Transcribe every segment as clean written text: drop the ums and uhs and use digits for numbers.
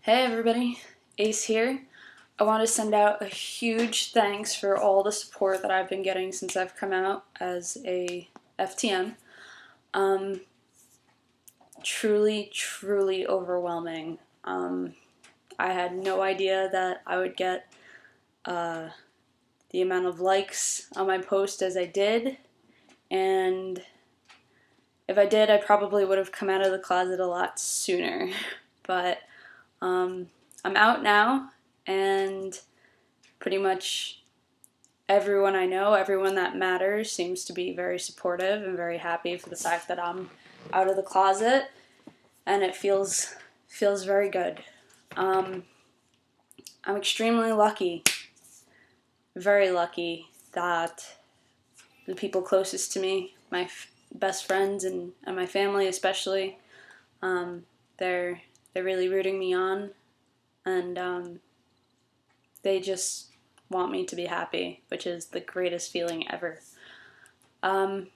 Hey everybody, Ace here. I want to send out a huge thanks for all the support that I've been getting since I've come out as a FTM. Truly overwhelming. I had no idea that I would get the amount of likes on my post as I did, and if I did, I probably would have come out of the closet a lot sooner. But I'm out now, and pretty much everyone I know, everyone that matters, seems to be very supportive and very happy for the fact that I'm out of the closet, and it feels very good. I'm extremely lucky, very lucky that the people closest to me, my best friends and my family especially, they're really rooting me on, and they just want me to be happy, which is the greatest feeling ever. I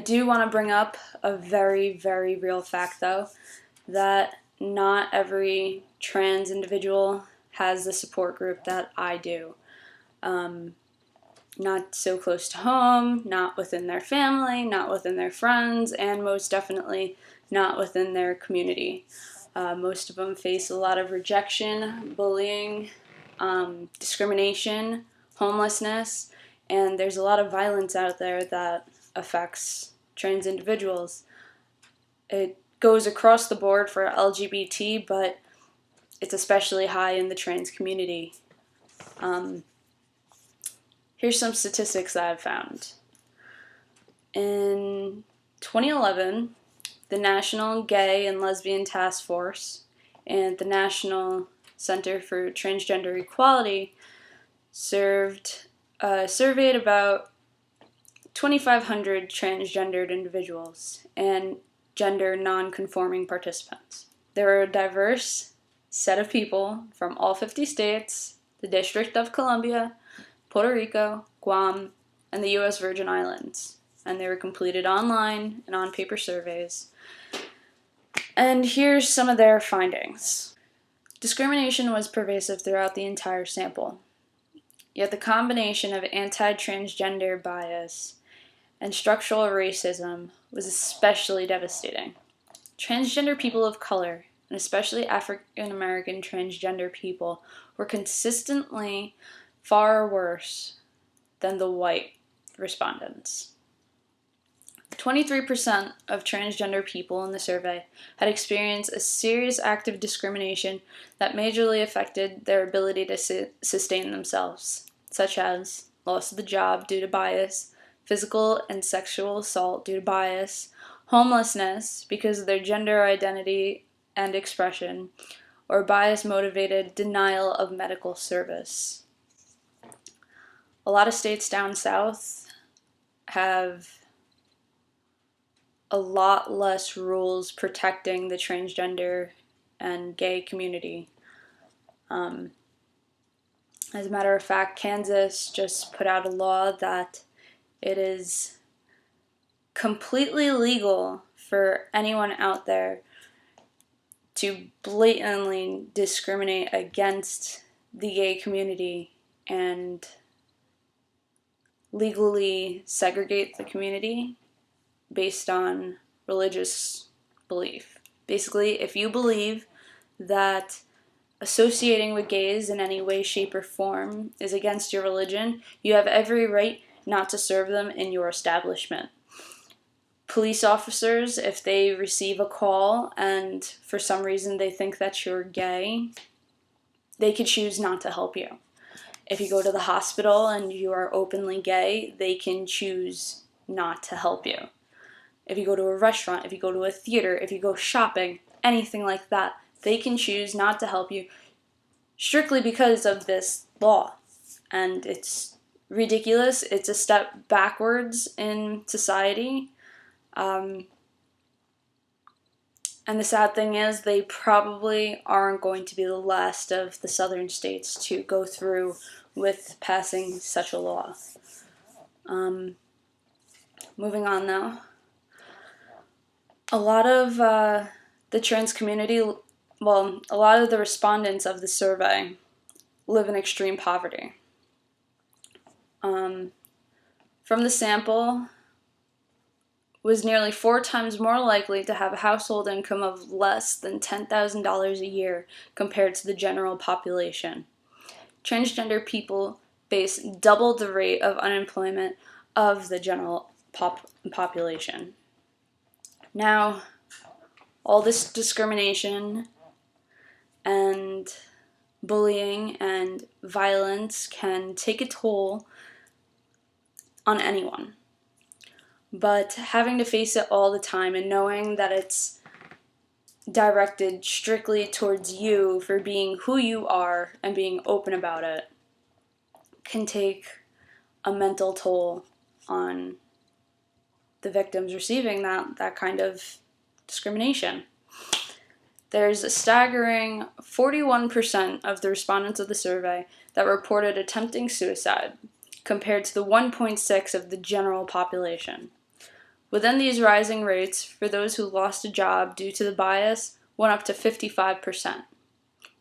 do want to bring up a very real fact, though, that not every trans individual has the support group that I do. Not so close to home, not within their family, not within their friends, and most definitely not within their community. Most of them face a lot of rejection, bullying, discrimination, homelessness, and there's a lot of violence out there that affects trans individuals. It goes across the board for LGBT, but it's especially high in the trans community. Here's some statistics that I've found. In 2011, the National Gay and Lesbian Task Force and the National Center for Transgender Equality surveyed about 2,500 transgendered individuals and gender non-conforming participants. They were a diverse set of people from all 50 states, the District of Columbia, Puerto Rico, Guam, and the U.S. Virgin Islands, and they were completed online and on paper surveys. And here's some of their findings. Discrimination was pervasive throughout the entire sample, yet the combination of anti-transgender bias and structural racism was especially devastating. Transgender people of color, and especially African American transgender people, were consistently far worse than the white respondents. 23% of transgender people in the survey had experienced a serious act of discrimination that majorly affected their ability to sustain themselves, such as loss of the job due to bias, physical and sexual assault due to bias, homelessness because of their gender identity and expression, or bias-motivated denial of medical service. A lot of states down south have a lot less rules protecting the transgender and gay community. As a matter of fact, Kansas just put out a law that it is completely legal for anyone out there to blatantly discriminate against the gay community and legally segregate the community based on religious belief. Basically, if you believe that associating with gays in any way, shape, or form is against your religion, you have every right not to serve them in your establishment. Police officers, if they receive a call and for some reason they think that you're gay, they could choose not to help you. If you go to the hospital and you are openly gay, they can choose not to help you. If you go to a restaurant, if you go to a theater, if you go shopping, anything like that, they can choose not to help you strictly because of this law. And it's ridiculous. It's a step backwards in society. And the sad thing is they probably aren't going to be the last of the southern states to go through with passing such a law. Moving on though. A lot of the trans community a lot of the respondents of the survey live in extreme poverty. From the sample, was nearly 4 times more likely to have a household income of less than $10,000 a year compared to the general population. Transgender people face double the rate of unemployment of the general population. Now, all this discrimination and bullying and violence can take a toll on anyone. But having to face it all the time and knowing that it's directed strictly towards you for being who you are and being open about it can take a mental toll on the victims receiving that kind of discrimination. There's a staggering 41% of the respondents of the survey that reported attempting suicide, compared to the 1.6% of the general population. Within these rising rates, for those who lost a job due to the bias, went up to 55%.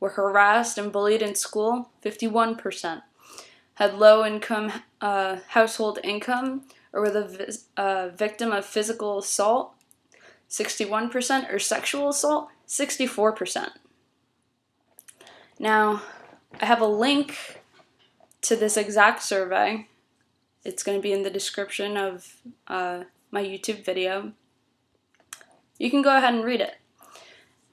Were harassed and bullied in school, 51%. Had low-income household income, or were the victim of physical assault, 61%, or sexual assault, 64%. Now, I have a link to this exact survey. It's going to be in the description of my YouTube video. You can go ahead and read it.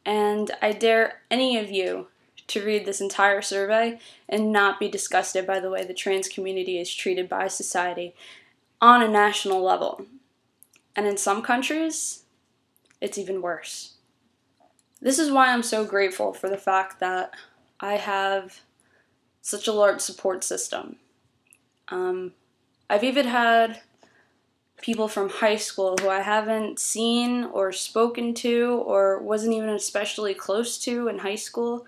And I dare any of you to read this entire survey and not be disgusted by the way the trans community is treated by society on a national level. And in some countries, it's even worse. This is why I'm so grateful for the fact that I have such a large support system. I've even had people from high school who I haven't seen or spoken to or wasn't even especially close to in high school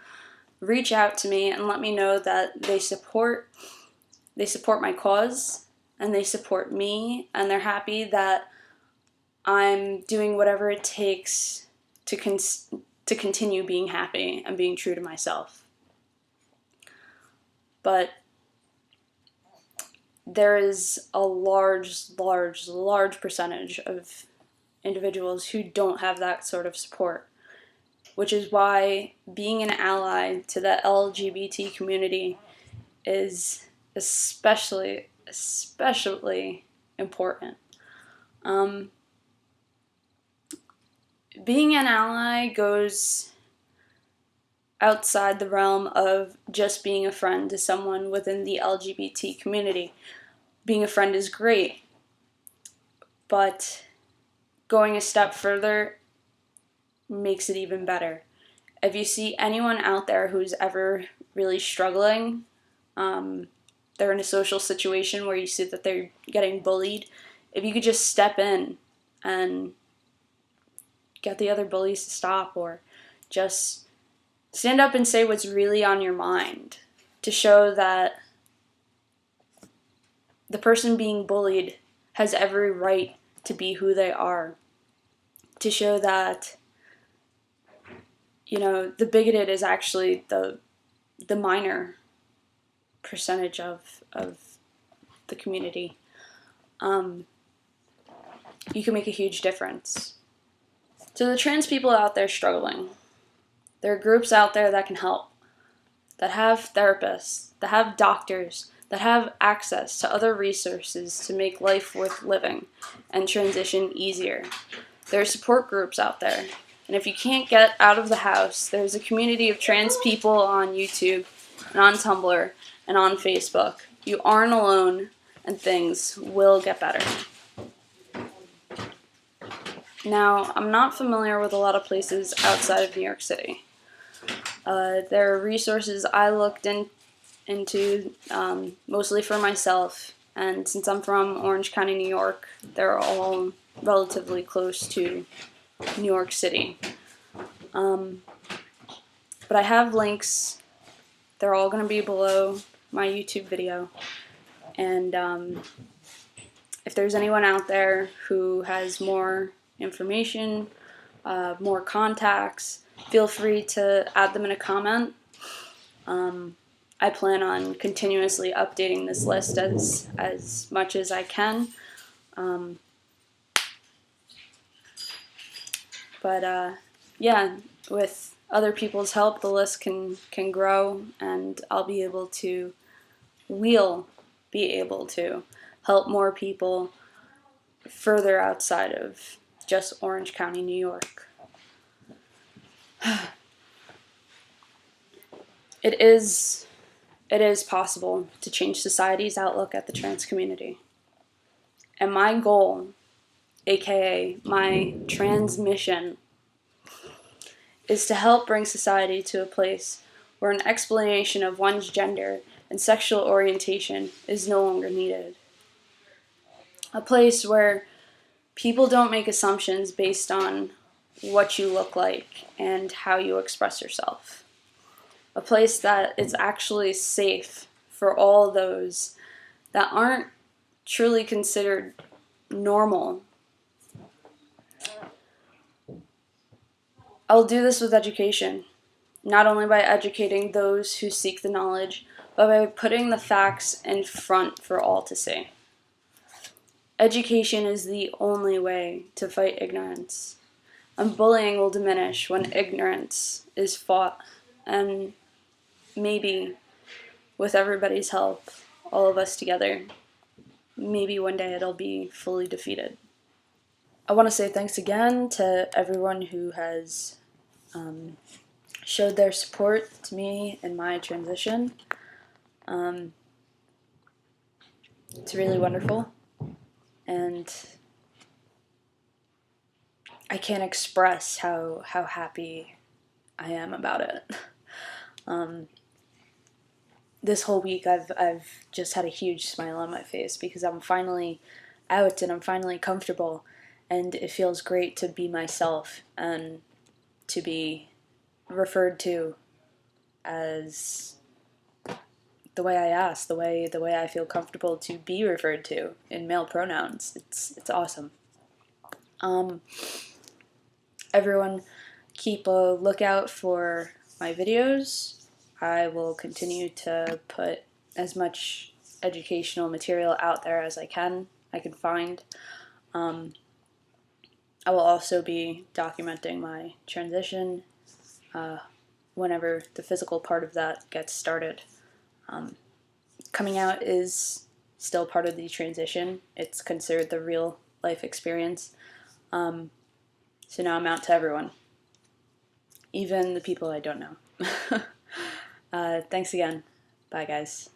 reach out to me and let me know that they support my cause and they support me, and they're happy that I'm doing whatever it takes to continue being happy and being true to myself. But there is a large percentage of individuals who don't have that sort of support, which is why being an ally to the LGBT community is especially important. Being an ally goes outside the realm of just being a friend to someone within the LGBT community. Being a friend is great, but going a step further makes it even better. If you see anyone out there who's ever really struggling, they're in a social situation where you see that they're getting bullied, if you could just step in and get the other bullies to stop, or just stand up and say what's really on your mind, to show that the person being bullied has every right to be who they are, to show that, the bigoted is actually the minor percentage of the community. You can make a huge difference. To the trans people out there struggling, there are groups out there that can help, that have therapists, that have doctors, that have access to other resources to make life worth living and transition easier. There are support groups out there. And if you can't get out of the house, there's a community of trans people on YouTube and on Tumblr and on Facebook. You aren't alone, and things will get better. Now, I'm not familiar with a lot of places outside of New York City. There are resources I looked into mostly for myself, and since I'm from Orange County, New York, they're all relatively close to New York City. But I have links. They're all going to be below my YouTube video. And if there's anyone out there who has more information, more contacts, feel free to add them in a comment. I plan on continuously updating this list as much as I can. Yeah, with other people's help, the list can grow, and I'll be able to, we'll be able to help more people further outside of just Orange County, New York. It is possible to change society's outlook at the trans community. And my goal, aka my transmission, is to help bring society to a place where an explanation of one's gender and sexual orientation is no longer needed. A place where people don't make assumptions based on what you look like and how you express yourself. A place that is actually safe for all those that aren't truly considered normal. I'll do this with education, not only by educating those who seek the knowledge, but by putting the facts in front for all to see. Education is the only way to fight ignorance, and bullying will diminish when ignorance is fought, and maybe, with everybody's help, all of us together, maybe one day it'll be fully defeated. I want to say thanks again to everyone who has showed their support to me in my transition. It's really wonderful, and I can't express how happy I am about it. This whole week I've just had a huge smile on my face because I'm finally out and I'm finally comfortable, and it feels great to be myself and to be referred to as the way I ask, the way I feel comfortable to be referred to in male pronouns. It's awesome. Everyone, keep a lookout for my videos. I will continue to put as much educational material out there as I can find. I will also be documenting my transition whenever the physical part of that gets started. Coming out is still part of the transition. It's considered the real life experience. So now I'm out to everyone, even the people I don't know. Thanks again. Bye, guys.